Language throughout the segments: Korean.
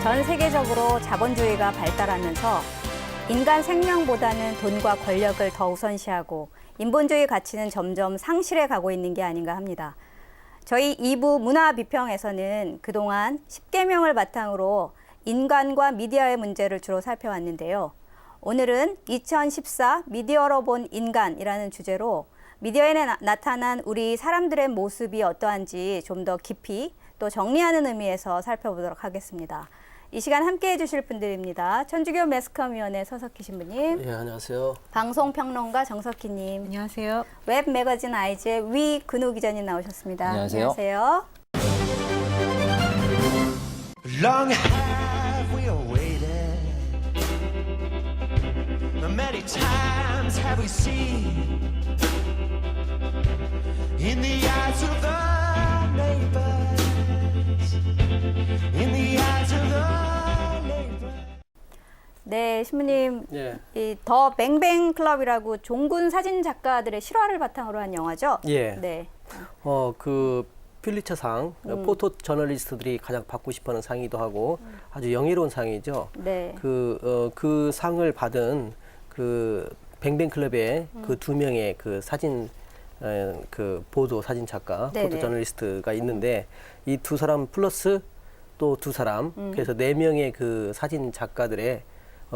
전 세계적으로 자본주의가 발달하면서 인간 생명보다는 돈과 권력을 더 우선시하고 인본주의 가치는 점점 상실해 가고 있는 게 아닌가 합니다. 저희 2부 문화비평에서는 그동안 10계명을 바탕으로 인간과 미디어의 문제를 주로 살펴왔는데요. 오늘은 2014 미디어로 본 인간이라는 주제로 미디어에 나타난 우리 사람들의 모습이 어떠한지 좀 더 깊이 또 정리하는 의미에서 살펴보도록 하겠습니다. 이 시간 함께해 주실 분들입니다. 천주교 매스컴위원회 서석희 신부님. 예, 안녕하세요. 방송평론가 정석희님. 안녕하세요. 웹 매거진 아이즈의 위근우 기자님 나오셨습니다. 안녕하세요. 안녕하세요. Long have we awaited. Many times have we seen in the eyes of the neighbors. In the eyes of the neighbors. 네, 신부님. 예. 이 더 뱅뱅 클럽이라고 종군 사진 작가들의 실화를 바탕으로 한 영화죠? 예. 네. 그 필리처상, 포토 저널리스트들이 가장 받고 싶어하는 상이기도 하고 아주 영예로운 상이죠. 네. 그 상을 받은 그 뱅뱅 클럽의 그 두 명의 그 사진 그 보도 사진 작가, 네네. 포토 저널리스트가 있는데 이 두 사람 플러스 또 두 사람, 그래서 네 명의 그 사진 작가들의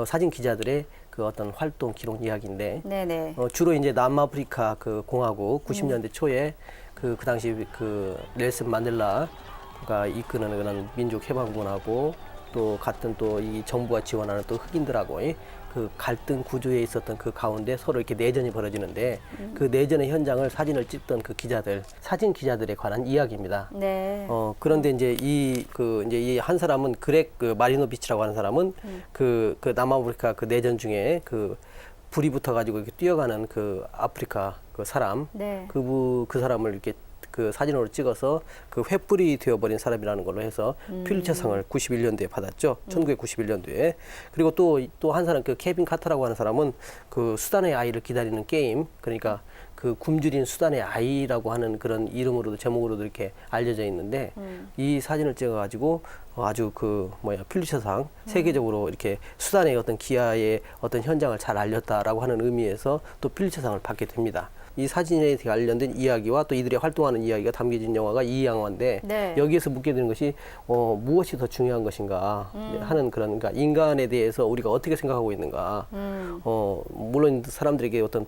사진 기자들의 그 어떤 활동 기록 이야기인데 네네. 주로 이제 남아프리카 그 공화국 90년대 초에 그 당시 그 넬슨 만델라가 이끄는 그런 민족 해방군하고 또 같은 또 이 정부가 지원하는 또 흑인들하고 그 갈등 구조에 있었던 그 가운데 서로 이렇게 내전이 벌어지는데 그 내전의 현장을 사진을 찍던 그 기자들, 사진 기자들에 관한 이야기입니다. 네. 그런데 이제 이 한 사람은 그렉 그 마리노비치라고 하는 사람은 그 남아프리카 그 내전 중에 그 불이 붙어가지고 이렇게 뛰어가는 그 아프리카 그 사람, 네. 그 사람을 이렇게 그 사진으로 찍어서 그 횃불이 되어버린 사람이라는 걸로 해서 퓰리처상을 91년도에 받았죠. 1991년도에. 그리고 또 한 사람 그 케빈 카터라고 하는 사람은 그 수단의 아이를 기다리는 게임, 그러니까 그 굶주린 수단의 아이라고 하는 그런 이름으로도 제목으로도 이렇게 알려져 있는데 이 사진을 찍어가지고 아주 퓰리처상 세계적으로 이렇게 수단의 어떤 기아의 어떤 현장을 잘 알렸다라고 하는 의미에서 또 퓰리처상을 받게 됩니다. 이 사진에 관련된 이야기와 또 이들이 활동하는 이야기가 담겨진 영화가 이 영화인데 네. 여기에서 묻게 되는 것이 무엇이 더 중요한 것인가 하는 그런 그러니까 인간에 대해서 우리가 어떻게 생각하고 있는가 물론 사람들에게 어떤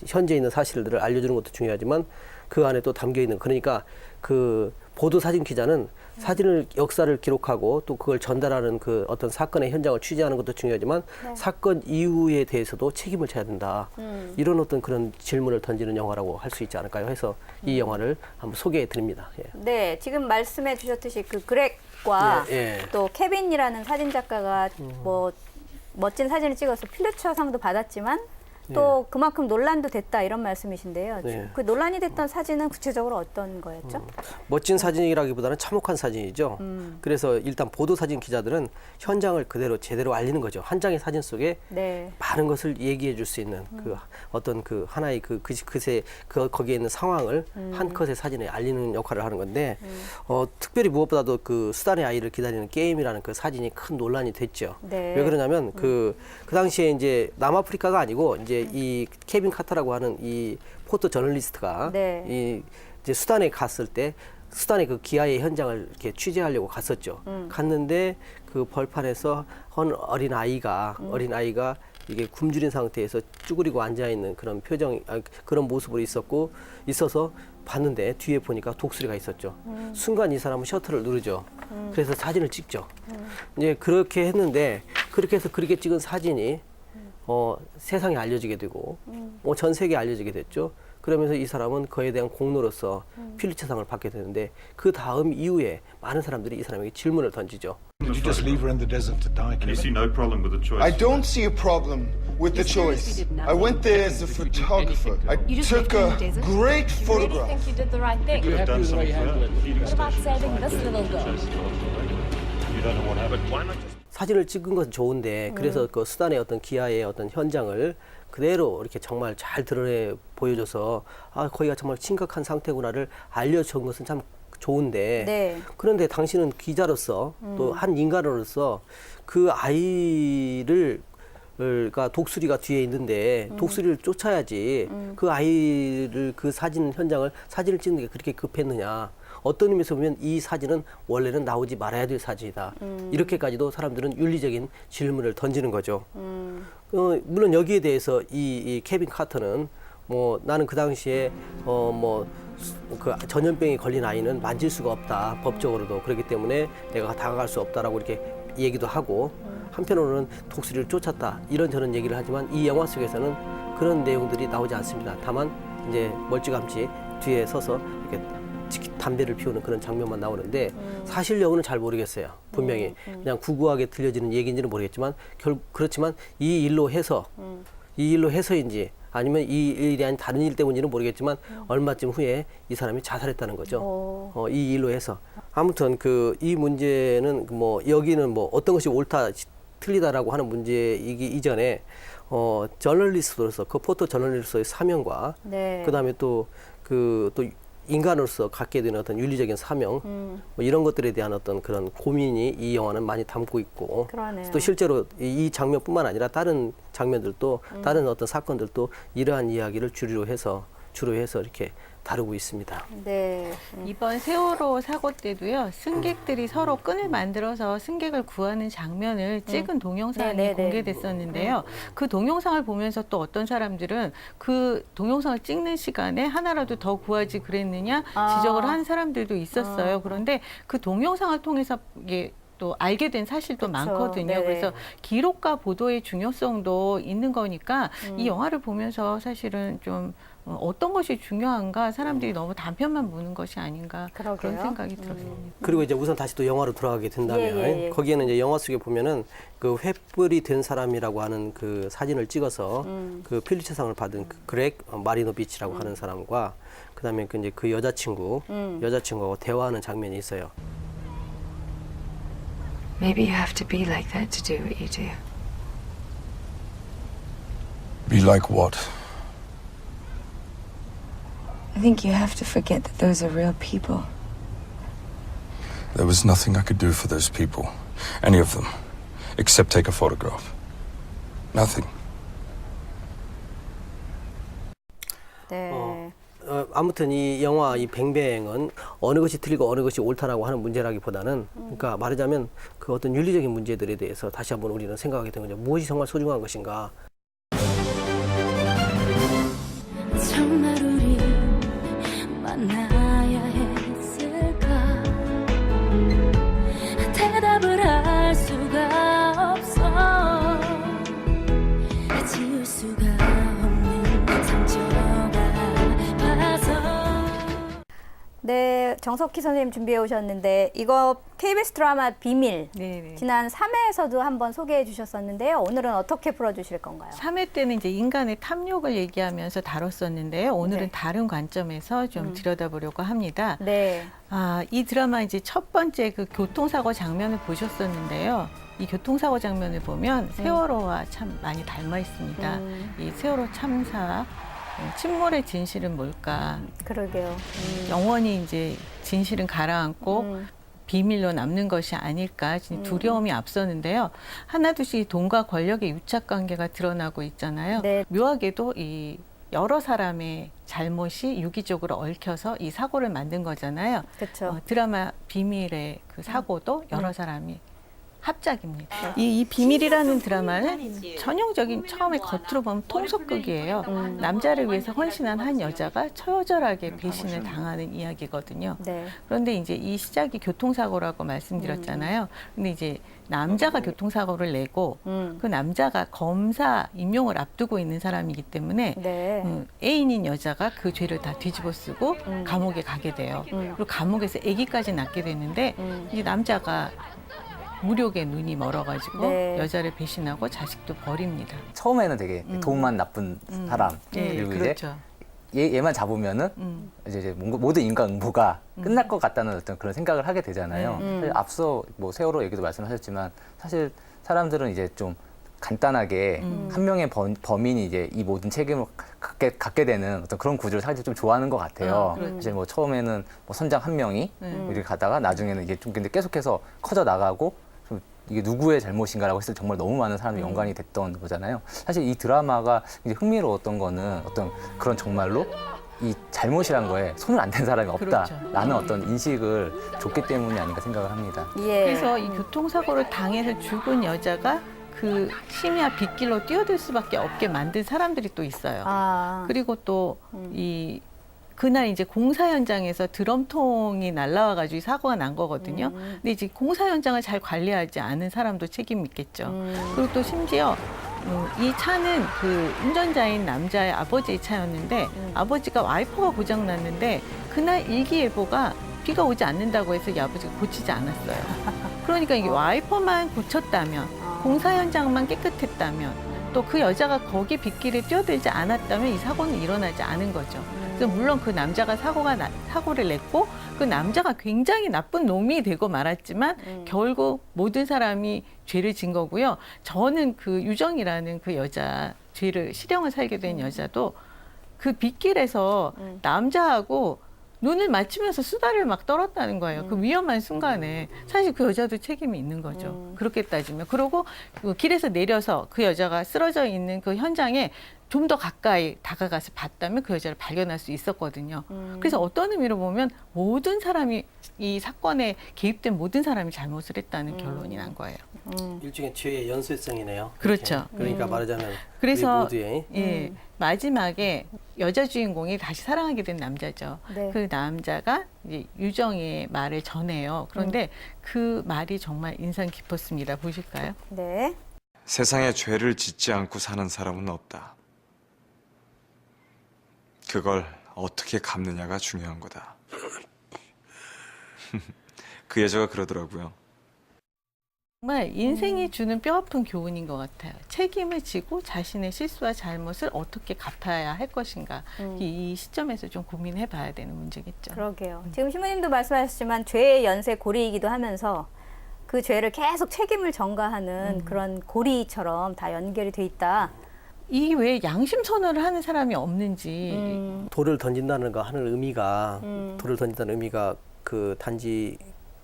현재 있는 사실들을 알려주는 것도 중요하지만 그 안에 또 담겨 있는 그러니까 그 보도 사진 기자는 사진을 역사를 기록하고 또 그걸 전달하는 그 어떤 사건의 현장을 취재하는 것도 중요하지만 네. 사건 이후에 대해서도 책임을 져야 된다. 이런 어떤 그런 질문을 던지는 영화라고 할 수 있지 않을까요? 해서 이 영화를 한번 소개해 드립니다. 예. 네, 지금 말씀해 주셨듯이 그 그렉과 예. 또 케빈이라는 사진 작가가 뭐 멋진 사진을 찍어서 퓰리처상도 받았지만 또 그만큼 논란도 됐다 이런 말씀이신데요. 네. 그 논란이 됐던 사진은 구체적으로 어떤 거였죠? 멋진 사진이라기보다는 참혹한 사진이죠. 그래서 일단 보도 사진 기자들은 현장을 그대로 제대로 알리는 거죠. 한 장의 사진 속에 네. 많은 것을 얘기해 줄 수 있는 그 어떤 그 하나의 거기에 있는 상황을 한 컷의 사진에 알리는 역할을 하는 건데 특별히 무엇보다도 그 수단의 아이를 기다리는 게임이라는 그 사진이 큰 논란이 됐죠. 네. 왜 그러냐면 그 당시에 이제 남아프리카가 아니고 이제 이 케빈 카터라고 하는 이 포토 저널리스트가 네. 이 이제 수단에 갔을 때 수단의 그 기아의 현장을 이렇게 취재하려고 갔었죠. 갔는데 그 벌판에서 어린 아이가 이게 굶주린 상태에서 쭈그리고 앉아 있는 그런 그런 모습으로 있어서 봤는데 뒤에 보니까 독수리가 있었죠. 순간 이 사람은 셔터를 누르죠. 그래서 사진을 찍죠. 이제 그렇게 했는데 그렇게 해서 그렇게 찍은 사진이 세상에 알려지게 되고 전 세계에 알려지게 됐죠. 그러면서 이 사람은 그에 대한 공로로서 퓰리처상을 받게 되는데 그 다음 이후에 많은 사람들이 이 사람에게 질문을 던지죠. Did you just leave her in the desert to die? You see no problem with the choice? I don't see a problem with the choice. I went there as a photographer. I took a great Really photograph. think you did the right thing? You could have done something for her. Feeding What about station. saving this little girl? You don't know what happened. But why not just... 사진을 찍은 것은 좋은데 그래서 그 수단의 어떤 기아의 어떤 현장을 그대로 이렇게 정말 잘 드러내 보여줘서 거기가 정말 심각한 상태구나를 알려준 것은 참 좋은데 네. 그런데 당신은 기자로서 또 한 인간으로서 그 아이를 가 독수리가 뒤에 있는데 독수리를 쫓아야지 그 아이를 그 사진 현장을 사진을 찍는 게 그렇게 급했느냐. 어떤 의미에서 보면 이 사진은 원래는 나오지 말아야 될 사진이다. 이렇게까지도 사람들은 윤리적인 질문을 던지는 거죠. 물론 여기에 대해서 이 케빈 카터는 뭐 나는 그 당시에 그 전염병에 걸린 아이는 만질 수가 없다. 법적으로도 그렇기 때문에 내가 다가갈 수 없다라고 이렇게 얘기도 하고 한편으로는 독수리를 쫓았다. 이런저런 얘기를 하지만 이 영화 속에서는 그런 내용들이 나오지 않습니다. 다만 이제 멀찌감치 뒤에 서서 이렇게 담배를 피우는 그런 장면만 나오는데 사실 여부는 잘 모르겠어요. 분명히 그냥 구구하게 들려지는 얘기인지는 모르겠지만 그렇지만 이 일로 해서인지 아니면 이 일이 아닌 다른 일 때문인지는 모르겠지만 얼마쯤 후에 이 사람이 자살했다는 거죠. 이 일로 해서 아무튼 그 이 문제는 뭐 여기는 뭐 어떤 것이 옳다 틀리다라고 하는 문제이기 이전에 저널리스트로서 그 포토 저널리스트의 사명과 네. 그다음에 또 인간으로서 갖게 되는 어떤 윤리적인 사명 뭐 이런 것들에 대한 어떤 그런 고민이 이 영화는 많이 담고 있고 그러네요. 또 실제로 이 장면뿐만 아니라 다른 장면들도 다른 어떤 사건들도 이러한 이야기를 주로 해서 이렇게 다루고 있습니다. 네. 이번 세월호 사고 때도요, 승객들이 서로 끈을 만들어서 승객을 구하는 장면을 찍은 동영상이 네네네. 공개됐었는데요. 그 동영상을 보면서 또 어떤 사람들은 그 동영상을 찍는 시간에 하나라도 더 구하지 그랬느냐 지적을 한 사람들도 있었어요. 그런데 그 동영상을 통해서 이게 또 알게 된 사실도 그쵸. 많거든요. 네네. 그래서 기록과 보도의 중요성도 있는 거니까 이 영화를 보면서 사실은 좀 어떤 것이 중요한가 사람들이 너무 단편만 보는 것이 아닌가 그런 그러게요. 생각이 들었습니다. 그리고 이제 우선 다시 또 영화로 돌아가게 된다면 예. 거기에는 이제 영화 속에 보면은 그 횃불이 된 사람이라고 하는 그 사진을 찍어서 그 필리처상을 받은 그 그렉 마리노비치라고 하는 사람과 그다음에 그 이제 그 여자친구하고 대화하는 장면이 있어요. Maybe you have to be like that to do what you do. Be like what? I think you have to forget that those are real people. There was nothing I could do for those people, any of them, except take a photograph. Nothing. 네. 아무튼 이 영화 이 뱅뱅은 어느 것이 틀리고 어느 것이 옳다라고 하는 문제라기보다는 그러니까 말하자면 그 어떤 윤리적인 문제들에 대해서 다시 한번 우리는 생각하게 되는 거죠. 무엇이 정말 소중한 것인가? 정말 우리 만나야 했을까 대답을 할 수가 없어 지울 수가 없는 상처가 아파서 네, 정석희 선생님 준비해 오셨는데 이거 KBS 드라마 비밀 네네. 지난 3회에서도 한번 소개해 주셨었는데요. 오늘은 어떻게 풀어주실 건가요? 3회 때는 이제 인간의 탐욕을 얘기하면서 다뤘었는데요. 오늘은 네. 다른 관점에서 좀 들여다보려고 합니다. 네. 이 드라마 이제 첫 번째 그 교통사고 장면을 보셨었는데요. 이 교통사고 장면을 보면 세월호와 참 많이 닮아 있습니다. 이 세월호 참사, 침몰의 진실은 뭘까? 그러게요. 영원히 이제 진실은 가라앉고 비밀로 남는 것이 아닐까 두려움이 앞서는데요. 하나둘씩 돈과 권력의 유착관계가 드러나고 있잖아요. 네. 묘하게도 이 여러 사람의 잘못이 유기적으로 얽혀서 이 사고를 만든 거잖아요. 그렇죠. 드라마 비밀의 그 사고도 여러 사람이 합작입니다. 이 비밀이라는 드라마는 전형적인 처음에 겉으로 보면 통속극이에요. 남자를 위해서 헌신한 한 여자가 처절하게 배신을 당하는 이야기거든요. 네. 그런데 이제 이 시작이 교통사고라고 말씀드렸잖아요. 근데 이제 남자가 교통사고를 내고 그 남자가 검사 임용을 앞두고 있는 사람이기 때문에 네. 애인인 여자가 그 죄를 다 뒤집어 쓰고 감옥에 가게 돼요. 그리고 감옥에서 아기까지 낳게 되는데 이 남자가 무력에 눈이 멀어가지고 네. 여자를 배신하고 자식도 버립니다. 처음에는 되게 돈만 나쁜 사람 그리고 그렇죠. 이제 얘만 잡으면은 이제 모든 인간 응보가 끝날 것 같다는 어떤 그런 생각을 하게 되잖아요. 사실 앞서 뭐 세월호 얘기도 말씀하셨지만 사실 사람들은 이제 좀 간단하게 한 명의 범인이 이제 이 모든 책임을 갖게 되는 어떤 그런 구조를 사실 좀 좋아하는 것 같아요. 이제 뭐 처음에는 뭐 선장 한 명이 이렇게 가다가 나중에는 이게 좀 근데 계속해서 커져 나가고 좀 이게 누구의 잘못인가라고 했을 때 정말 너무 많은 사람이 연관이 됐던 거잖아요. 사실 이 드라마가 이제 흥미로웠던 거는 어떤 그런 정말로 이 잘못이란 거에 손을 안 댄 사람이 없다라는 어떤 인식을 줬기 때문이 아닌가 생각을 합니다. 예. 그래서 이 교통사고를 당해서 죽은 여자가 그 심야 빗길로 뛰어들 수밖에 없게 만든 사람들이 또 있어요. 아. 그리고 또 이 그날 이제 공사 현장에서 드럼통이 날라와가지고 사고가 난 거거든요. 근데 이제 공사 현장을 잘 관리하지 않은 사람도 책임이 있겠죠. 그리고 또 심지어 이 차는 그 운전자인 남자의 아버지의 차였는데 아버지가 와이퍼가 고장 났는데 그날 일기예보가 비가 오지 않는다고 해서 이 아버지가 고치지 않았어요. 그러니까 이게 와이퍼만 고쳤다면 공사 현장만 깨끗했다면 또 그 여자가 거기 빗길에 뛰어들지 않았다면 이 사고는 일어나지 않은 거죠. 그래서 물론 그 남자가 사고를 냈고 그 남자가 굉장히 나쁜 놈이 되고 말았지만 결국 모든 사람이 죄를 진 거고요. 저는 그 유정이라는 그 여자 실형을 살게 된 여자도 그 빗길에서 남자하고 눈을 맞추면서 수다를 막 떨었다는 거예요. 그 위험한 순간에 사실 그 여자도 책임이 있는 거죠. 그렇게 따지면. 그리고 그 길에서 내려서 그 여자가 쓰러져 있는 그 현장에 좀 더 가까이 다가가서 봤다면 그 여자를 발견할 수 있었거든요. 그래서 어떤 의미로 보면 모든 사람이 이 사건에 개입된 모든 사람이 잘못을 했다는 결론이 난 거예요. 일종의 죄의 연쇄성이네요. 그렇죠. 그러니까 말하자면 그래서 우리 모두의 예, 마지막에 여자 주인공이 다시 사랑하게 된 남자죠. 네. 그 남자가 이제 유정의 말을 전해요. 그런데 그 말이 정말 인상 깊었습니다. 보실까요? 네. 세상에 죄를 짓지 않고 사는 사람은 없다. 그걸 어떻게 갚느냐가 중요한 거다. 그 여자가 그러더라고요. 정말 인생이 주는 뼈아픈 교훈인 것 같아요. 책임을 지고 자신의 실수와 잘못을 어떻게 갚아야 할 것인가. 이 시점에서 좀 고민해 봐야 되는 문제겠죠. 그러게요. 지금 신부님도 말씀하셨지만 죄의 연쇄 고리이기도 하면서 그 죄를 계속 책임을 전가하는 그런 고리처럼 다 연결이 돼 있다. 이 왜 양심 선언을 하는 사람이 없는지. 돌을 던진다는 거 하는 의미가 돌을 던진다는 의미가 그 단지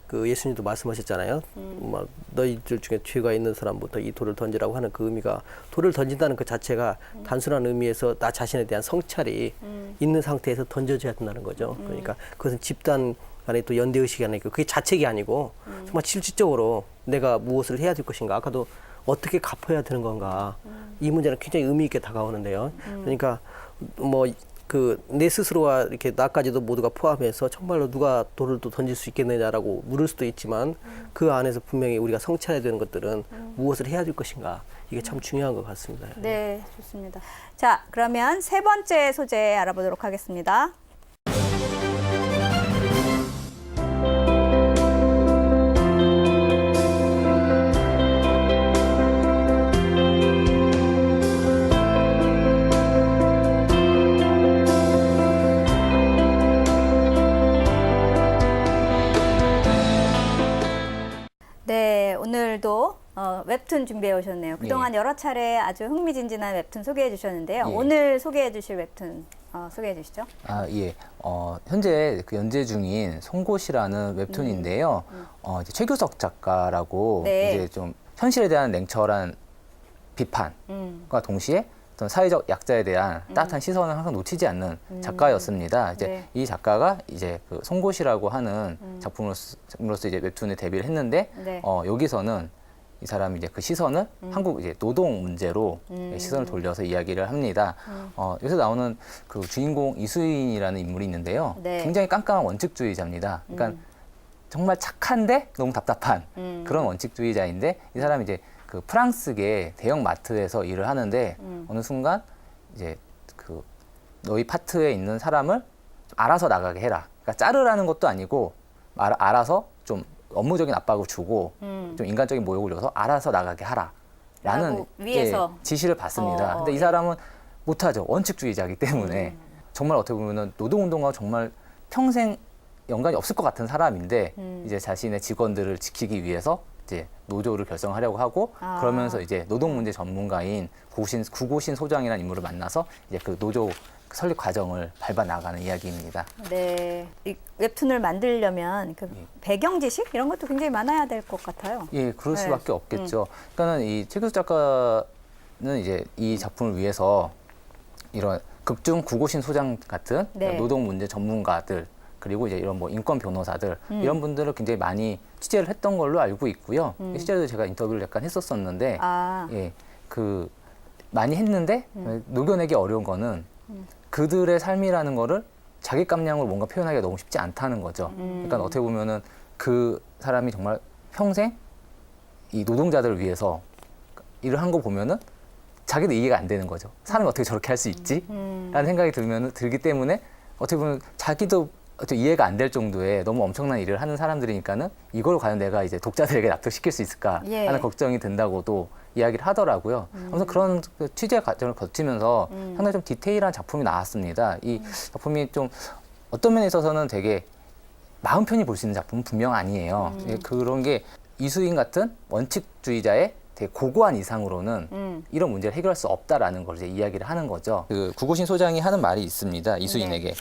그 예수님도 말씀하셨잖아요. 막 너희들 중에 죄가 있는 사람부터 이 돌을 던지라고 하는 그 의미가 돌을 던진다는 그 자체가 단순한 의미에서 나 자신에 대한 성찰이 있는 상태에서 던져져야 된다는 거죠. 그러니까 그것은 집단 간에 또 연대 의식이 아니고 그게 자책이 아니고 정말 실질적으로 내가 무엇을 해야 될 것인가. 아까도 어떻게 갚아야 되는 건가. 이 문제는 굉장히 의미 있게 다가오는데요. 그러니까 뭐 그 내 스스로와 이렇게 나까지도 모두가 포함해서 정말로 누가 돌을 또 던질 수 있겠느냐라고 물을 수도 있지만 그 안에서 분명히 우리가 성찰해야 되는 것들은 무엇을 해야 될 것인가. 이게 참 중요한 것 같습니다. 네, 좋습니다. 자, 그러면 세 번째 소재 알아보도록 하겠습니다. 네, 오늘도 웹툰 준비해 오셨네요. 그동안 여러 차례 아주 흥미진진한 웹툰 소개해 주셨는데요. 예. 오늘 소개해 주실 웹툰 소개해 주시죠. 아, 예. 현재 그 연재 중인 송곳이라는 웹툰인데요. 이제 최규석 작가라고 네. 이제 좀 현실에 대한 냉철한 비판과 동시에 어떤 사회적 약자에 대한 따뜻한 시선을 항상 놓치지 않는 작가였습니다. 이제 네. 이 작가가 이제 그 송곳이라고 하는 작품으로서 이제 웹툰에 데뷔를 했는데 네. 여기서는 이 사람이 이제 그 시선을 한국 이제 노동 문제로 시선을 돌려서 이야기를 합니다. 여기서 나오는 그 주인공 이수인이라는 인물이 있는데요. 네. 굉장히 깜깜한 원칙주의자입니다. 그러니까 정말 착한데 너무 답답한 그런 원칙주의자인데 이 사람이 이제 그 프랑스계 대형 마트에서 일을 하는데 어느 순간 이제 그 너희 파트에 있는 사람을 좀 알아서 나가게 해라. 그러니까 자르라는 것도 아니고 알아서 좀 업무적인 압박을 주고 좀 인간적인 모욕을 줘서 알아서 나가게 하라라는 라고 위에서. 지시를 받습니다. 근데 이 사람은 못하죠. 원칙주의자이기 때문에 정말 어떻게 보면 노동운동과 정말 평생 연관이 없을 것 같은 사람인데 이제 자신의 직원들을 지키기 위해서 이제 노조를 결성하려고 하고 아. 그러면서 이제 노동 문제 전문가인 구고신 소장이라는 인물을 만나서 이제 그 노조 설립 과정을 밟아 나가는 이야기입니다. 네. 이 웹툰을 만들려면 그 배경 지식 이런 것도 굉장히 많아야 될 것 같아요. 예, 그럴 네. 수밖에 없겠죠. 그러니까는 이 최규수 작가는 이제 이 작품을 위해서 이런 극중 구고신 소장 같은 네. 노동 문제 전문가들 그리고 이제 이런 뭐 인권 변호사들 이런 분들을 굉장히 많이 취재를 했던 걸로 알고 있고요. 실제로 제가 인터뷰를 약간 했었었는데 아. 예, 그 많이 했는데 녹여내기 어려운 거는 그들의 삶이라는 거를 자기 감량으로 뭔가 표현하기가 너무 쉽지 않다는 거죠. 그러니까 어떻게 보면은 그 사람이 정말 평생 이 노동자들을 위해서 일을 한 거 보면은 자기도 이해가 안 되는 거죠. 사람이 어떻게 저렇게 할 수 있지? 라는 생각이 들기 때문에 어떻게 보면 자기도 어떻게 이해가 안 될 정도의 너무 엄청난 일을 하는 사람들이니까는 이걸 과연 내가 이제 독자들에게 납득시킬 수 있을까 예. 하는 걱정이 든다고도 이야기를 하더라고요. 그래서 그런 그 취재 과정을 거치면서 상당히 좀 디테일한 작품이 나왔습니다. 이 작품이 좀 어떤 면에 있어서는 되게 마음 편히 볼 수 있는 작품은 분명 아니에요. 예, 그런 게 이수인 같은 원칙주의자의 되게 고고한 이상으로는 이런 문제를 해결할 수 없다라는 걸 이제 이야기를 하는 거죠. 그 구고신 소장이 하는 말이 있습니다. 이수인에게.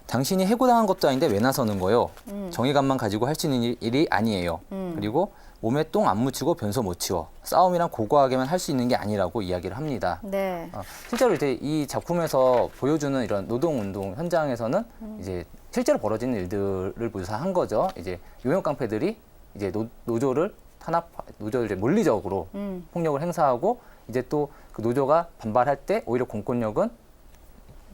당신이 해고당한 것도 아닌데 왜 나서는 거요? 정의감만 가지고 할 수 있는 일이 아니에요. 그리고 몸에 똥 안 묻히고 변소 못 치워. 싸움이랑 고고하게만 할 수 있는 게 아니라고 이야기를 합니다. 네. 실제로 이제 이 작품에서 보여주는 이런 노동운동 현장에서는 이제 실제로 벌어지는 일들을 묘사한 거죠. 이제 용역 깡패들이 이제 노조를 노조를 이제 물리적으로 폭력을 행사하고 이제 또 그 노조가 반발할 때 오히려 공권력은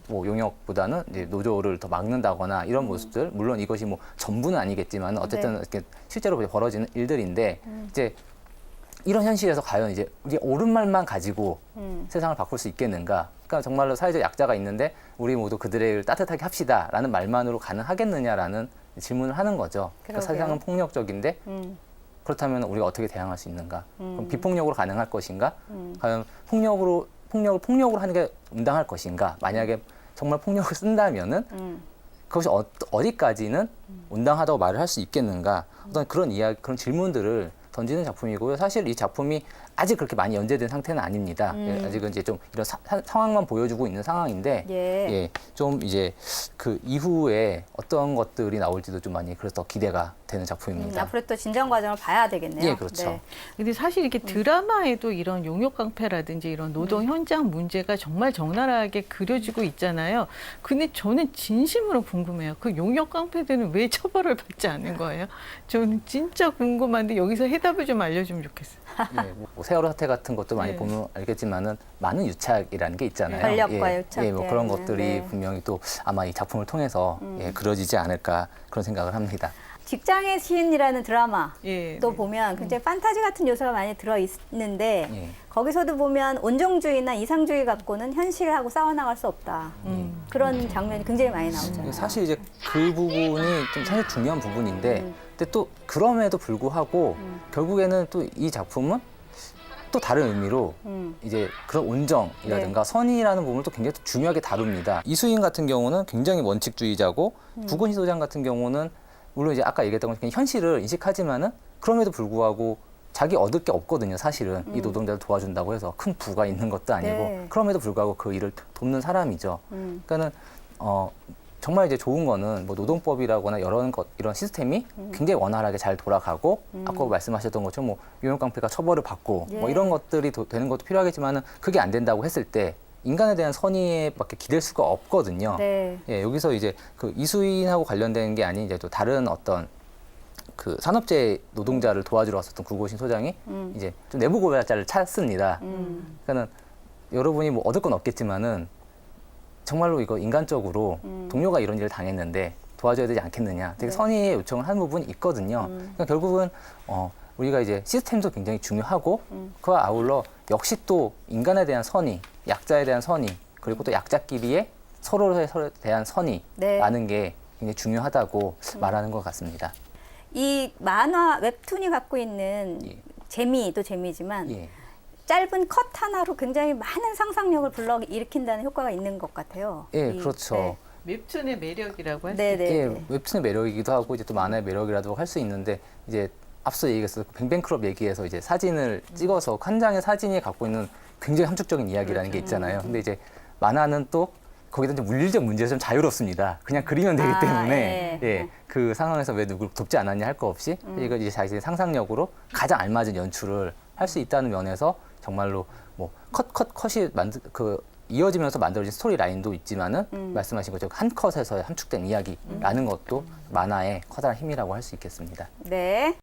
뭐 용역보다는 이제 노조를 더 막는다거나 이런 모습들 물론 이것이 뭐 전부는 아니겠지만 어쨌든 네. 이렇게 실제로 벌어지는 일들인데 이제 이런 현실에서 과연 이제 우리 옳은 말만 가지고 세상을 바꿀 수 있겠는가? 그러니까 정말로 사회적 약자가 있는데 우리 모두 그들을 따뜻하게 합시다라는 말만으로 가능하겠느냐라는 질문을 하는 거죠. 그러니까 그러게요. 세상은 폭력적인데 그렇다면 우리가 어떻게 대항할 수 있는가? 그럼 비폭력으로 가능할 것인가? 과연 폭력을 폭력으로 하는 게 응당할 것인가? 만약에 정말 폭력을 쓴다면은 그것이 어디까지는 온당하다고 말을 할 수 있겠는가? 어떤 그런 그런 질문들을 던지는 작품이고요. 사실 이 작품이 아직 그렇게 많이 연재된 상태는 아닙니다. 예, 아직은 이제 좀 이런 상황만 보여주고 있는 상황인데, 예. 좀 이제 그 이후에 어떤 것들이 나올지도 좀 많이 그래서 더 기대가 되는 작품입니다. 앞으로 또 진정 과정을 봐야 되겠네요. 예, 그렇죠. 네. 근데 사실 이렇게 드라마에도 이런 용역 깡패라든지 이런 노동 현장 문제가 정말 적나라하게 그려지고 있잖아요. 근데 저는 진심으로 궁금해요. 그 용역 깡패들은 왜 처벌을 받지 않는 거예요? 저는 진짜 궁금한데 여기서 해답을 좀 알려주면 좋겠어요. 예, 뭐 세월호 사태 같은 것도 많이 네. 보면 알겠지만은 많은 유착이라는 게 있잖아요. 권력과 유착. 예, 뭐 그런 네. 것들이 네. 분명히 또 아마 이 작품을 통해서 그려지지 않을까 그런 생각을 합니다. 직장의 시인이라는 드라마 예, 또 네. 보면 굉장히 판타지 같은 요소가 많이 들어 있는데 예. 거기서도 보면 온정주의나 이상주의 갖고는 현실하고 싸워나갈 수 없다. 그런 장면이 굉장히 많이 나오잖아요. 사실 이제 그 부분이 좀 사실 중요한 부분인데, 근데 또 그럼에도 불구하고 결국에는 또 이 작품은 또 다른 의미로 이제 그런 온정이라든가 선의라는 부분을 또 굉장히 또 중요하게 다룹니다. 이수인 같은 경우는 굉장히 원칙주의자고 구건희 소장 같은 경우는 물론 이제 아까 얘기했던 것처럼 현실을 인식하지만은 그럼에도 불구하고 자기 얻을 게 없거든요, 사실은. 이 노동자를 도와준다고 해서 큰 부가 있는 것도 아니고 네. 그럼에도 불구하고 그 일을 돕는 사람이죠. 그러니까는 정말 이제 좋은 거는 뭐 노동법이라거나 이런 시스템이 굉장히 원활하게 잘 돌아가고 아까 말씀하셨던 것처럼 뭐 용역 깡패가 처벌을 받고 뭐 이런 것들이 되는 것도 필요하겠지만은 그게 안 된다고 했을 때 인간에 대한 선의에밖에 기댈 수가 없거든요. 네. 예, 여기서 이제 그 이수인하고 관련된 게 아닌 이제 또 다른 어떤 그 산업재 노동자를 도와주러 왔었던 구고신 소장이 이제 좀 내부 고발자를 찾습니다. 그러니까는 여러분이 뭐 얻을 건 없겠지만은 정말로 이거 인간적으로 동료가 이런 일을 당했는데 도와줘야 되지 않겠느냐. 되게 선의의 요청을 하는 부분이 있거든요. 그러니까 결국은 우리가 이제 시스템도 굉장히 중요하고 그와 아울러 역시 또 인간에 대한 선의, 약자에 대한 선의, 그리고 또 약자끼리의 서로에 대한 선의라는 게 굉장히 중요하다고 말하는 것 같습니다. 이 만화 웹툰이 갖고 있는 예. 재미도 재미지만 예. 짧은 컷 하나로 굉장히 많은 상상력을 불러일으킨다는 효과가 있는 것 같아요. 예, 그렇죠. 웹툰의 매력이라고 할 수 네, 네, 예, 네. 웹툰의 매력이기도 하고 이제 또 만화의 매력이라도 할 수 있는데 이제 앞서 얘기했을 뱅뱅클럽 얘기에서 이제 사진을 찍어서 한 장의 사진이 갖고 있는 굉장히 함축적인 이야기라는 게 있잖아요. 근데 이제 만화는 또 거기다 좀 물리적 문제에서 좀 자유롭습니다. 그냥 그리면 되기 때문에 예, 그 상황에서 왜 누구를 돕지 않았냐 할 거 없이 이거 이제 자신의 상상력으로 가장 알맞은 연출을 할 수 있다는 면에서 정말로 뭐 컷이 이어지면서 만들어진 스토리 라인도 있지만은 말씀하신 것처럼 한 컷에서의 함축된 이야기라는 것도 만화의 커다란 힘이라고 할 수 있겠습니다. 네.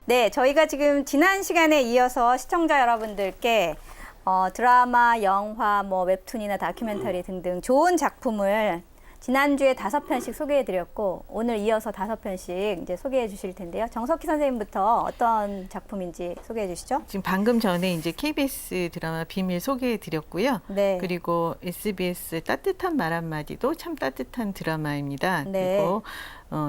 네, 저희가 지금 지난 시간에 이어서 시청자 여러분들께 드라마, 영화, 뭐 웹툰이나 다큐멘터리 등등 좋은 작품을 지난주에 5편씩 소개해드렸고 오늘 이어서 5편씩 이제 소개해 주실 텐데요. 정석희 선생님부터 어떤 작품인지 소개해 주시죠. 지금 방금 전에 이제 KBS 드라마 비밀 소개해드렸고요. 네. 그리고 SBS 따뜻한 말 한마디도 참 따뜻한 드라마입니다. 네. 그리고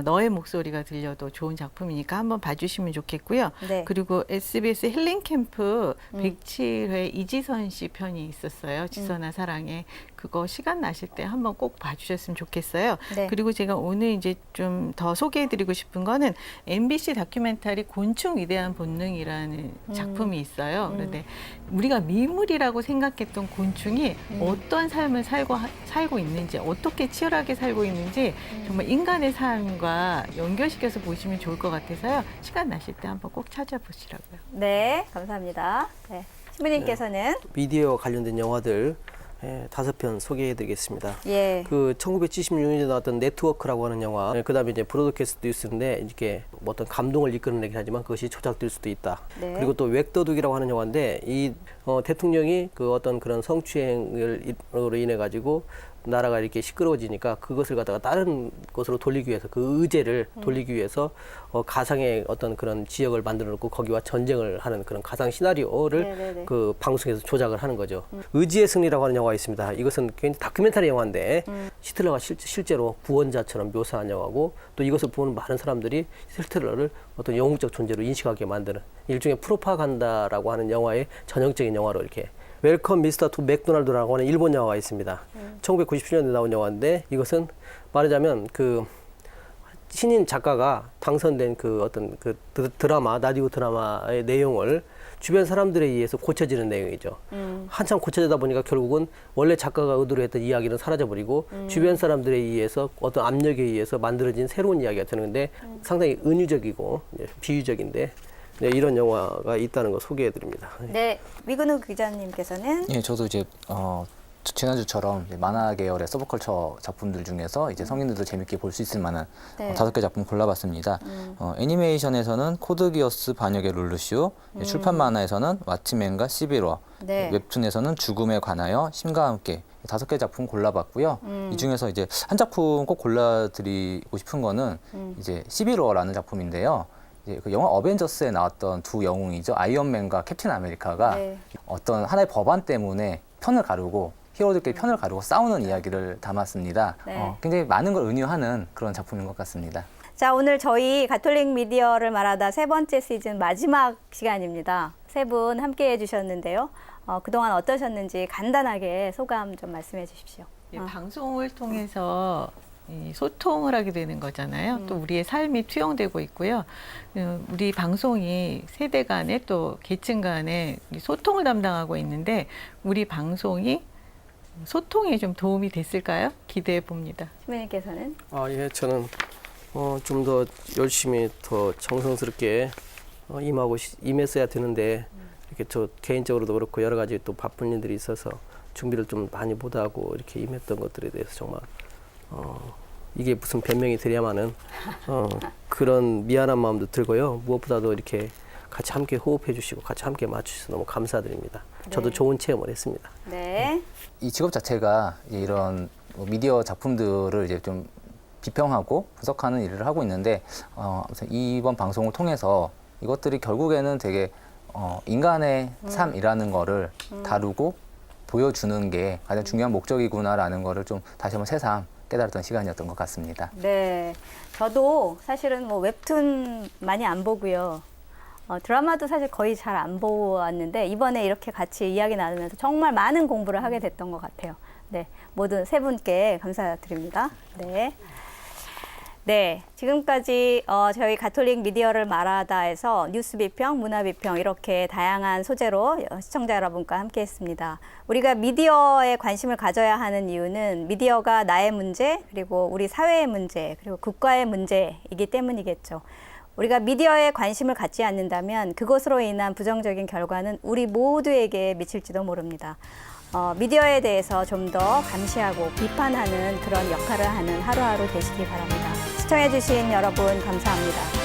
너의 목소리가 들려도 좋은 작품이니까 한번 봐주시면 좋겠고요. 네. 그리고 SBS 힐링 캠프 107회 이지선 씨 편이 있었어요. 지선아 사랑해. 그거 시간 나실 때 한번 꼭 봐주셨으면 좋겠어요. 네. 그리고 제가 오늘 이제 좀 더 소개해드리고 싶은 거는 MBC 다큐멘터리 곤충 위대한 본능이라는 작품이 있어요. 그런데 우리가 미물이라고 생각했던 곤충이 어떠한 삶을 살고 있는지, 어떻게 치열하게 살고 있는지 정말 인간의 삶과 연결시켜서 보시면 좋을 것 같아서요. 시간 나실 때 한번 꼭 찾아보시라고요. 네, 감사합니다. 네. 신부님께서는 미디어와 관련된 영화들 5편 소개해드리겠습니다. 예. 그 1976년에 나왔던 네트워크라고 하는 영화, 그다음에 이제 브로드캐스트 뉴스인데 이렇게 뭐 어떤 감동을 이끌어내긴 하지만 그것이 조작될 수도 있다. 네. 그리고 또 웩도둑이라고 하는 영화인데 이 대통령이 그 어떤 그런 성추행으로 인해 가지고 나라가 이렇게 시끄러워지니까 그것을 갖다가 다른 곳으로 돌리기 위해서 그 의제를 돌리기 위해서 가상의 어떤 그런 지역을 만들어 놓고 거기와 전쟁을 하는 그런 가상 시나리오를 네네네. 그 방송에서 조작을 하는 거죠. 의지의 승리라고 하는 영화가 있습니다. 이것은 굉장히 다큐멘터리 영화인데 히틀러가 실제로 구원자처럼 묘사한 영화고 또 이것을 보는 많은 사람들이 히틀러를 어떤 영웅적 존재로 인식하게 만드는 일종의 프로파간다라고 하는 영화의 전형적인 영화로 이렇게 웰컴 미스터 투 맥도날드라고 하는 일본 영화가 있습니다. 1997년에 나온 영화인데 이것은 말하자면 그 신인 작가가 당선된 그 어떤 그 드라마, 라디오 드라마의 내용을 주변 사람들에 의해서 고쳐지는 내용이죠. 한참 고쳐지다 보니까 결국은 원래 작가가 의도로 했던 이야기는 사라져버리고 주변 사람들에 의해서 어떤 압력에 의해서 만들어진 새로운 이야기가 되는 건데 상당히 은유적이고 비유적인데 네, 이런 영화가 있다는 거 소개해드립니다. 네, 위근우 기자님께서는 예, 저도 이제 지난주처럼 이제 만화 계열의 서브컬처 작품들 중에서 이제 성인들도 재밌게 볼 수 있을 만한 네. 5개 작품 골라봤습니다. 애니메이션에서는 코드기어스 반역의 룰루쇼, 출판 만화에서는 왓츠맨과 11화, 네. 웹툰에서는 죽음에 관하여 심과 함께 5개 작품 골라봤고요. 이 중에서 이제 한 작품 꼭 골라드리고 싶은 거는 이제 11화라는 작품인데요. 이제 그 영화 어벤져스에 나왔던 두 영웅이죠. 아이언맨과 캡틴 아메리카가 네. 어떤 하나의 법안 때문에 편을 가르고 히어로들끼리 편을 가르고 싸우는 이야기를 담았습니다. 네. 굉장히 많은 걸 은유하는 그런 작품인 것 같습니다. 자, 오늘 저희 가톨릭 미디어를 말하다 3번째 시즌 마지막 시간입니다. 3분 함께 해주셨는데요. 그동안 어떠셨는지 간단하게 소감 좀 말씀해 주십시오. 예, 방송을 통해서 이 소통을 하게 되는 거잖아요. 또 우리의 삶이 투영되고 있고요. 우리 방송이 세대 간에 또 계층 간에 소통을 담당하고 있는데 우리 방송이 소통에 좀 도움이 됐을까요? 기대해 봅니다. 신부님께서는 예, 저는 좀 더 열심히 더 정성스럽게 임했어야 되는데 이렇게 저 개인적으로도 그렇고 여러 가지 또 바쁜 일들이 있어서 준비를 좀 많이 못하고 이렇게 임했던 것들에 대해서 정말 이게 무슨 변명이 되냐마는 그런 미안한 마음도 들고요. 무엇보다도 이렇게 같이 함께 호흡해 주시고 같이 함께 맞추셔서 너무 감사드립니다. 저도 네. 좋은 체험을 했습니다. 네. 이 직업 자체가 이런 미디어 작품들을 이제 좀 비평하고 분석하는 일을 하고 있는데 아무튼 이번 방송을 통해서 이것들이 결국에는 되게 인간의 삶이라는 거를 다루고 보여주는 게 가장 중요한 목적이구나라는 거를 좀 다시 한번 새삼 깨달았던 시간이었던 것 같습니다. 네. 저도 사실은 뭐 웹툰 많이 안 보고요. 드라마도 사실 거의 잘 안 보았는데 이번에 이렇게 같이 이야기 나누면서 정말 많은 공부를 하게 됐던 것 같아요. 네, 모두 세 분께 감사드립니다. 네. 네, 지금까지 저희 가톨릭 미디어를 말하다에서 뉴스 비평, 문화 비평 이렇게 다양한 소재로 시청자 여러분과 함께했습니다. 우리가 미디어에 관심을 가져야 하는 이유는 미디어가 나의 문제, 그리고 우리 사회의 문제, 그리고 국가의 문제이기 때문이겠죠. 우리가 미디어에 관심을 갖지 않는다면 그것으로 인한 부정적인 결과는 우리 모두에게 미칠지도 모릅니다. 미디어에 대해서 좀 더 감시하고 비판하는 그런 역할을 하는 하루하루 되시기 바랍니다. 시청해주신 여러분 감사합니다.